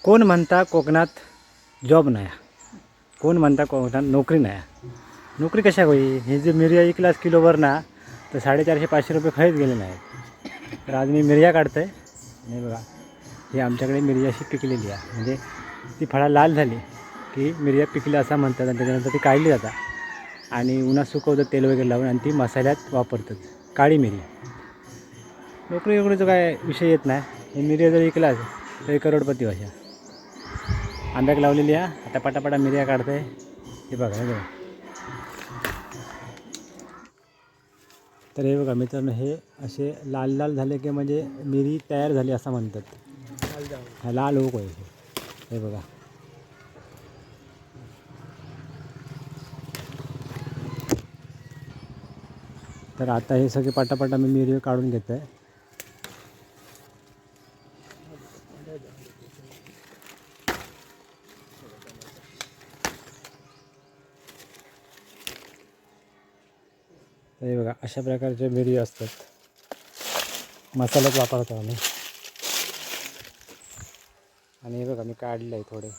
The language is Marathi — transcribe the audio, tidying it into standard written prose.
कोण म्हणता कोकणात जॉब नाही, कोण म्हणता कोकणात नोकरी नाही. नोकरी कशा होई? हे जे मिरया विकलास किलोवर ना तर 450-500 रुपये खरंच गेलेले आहेत. तर आज मी मिरया काढतो आहे. आणि बघा ही आमच्याकडे मिरया अशी पिकलेली आहे, म्हणजे ती फळा लाल झाली की मिरया पिकली असं म्हणतात. आणि त्याच्यानंतर ती काढली जातात आणि उन्हात सुकवतात तेल वगैरे लावून आणि ती मसाल्यात वापरतात. काळी मिरी. नोकरी वगैरेचा काय विषय येत नाही. हे मिरया जर विकलास तरी करोडपती व्हायच्या. आंब्याक लावलेली आहे. आता पटापटा मिरया काढते. हे बघा, हे बघा. तर हे बघा मित्रांनो, हे असे लाल लाल झाले की म्हणजे मिरी तयार झाली असं म्हणतात. हा लाल होऊ पाहिजे. हे बघा. तर आता हे सगळे पटापटा मी मिरी काढून घेतो आहे. हे बघा अशा प्रकारच्या मिरी असतात, मसाल्यात वापरतो आम्ही. आणि हे बघा मी काढलं आहे थोडे.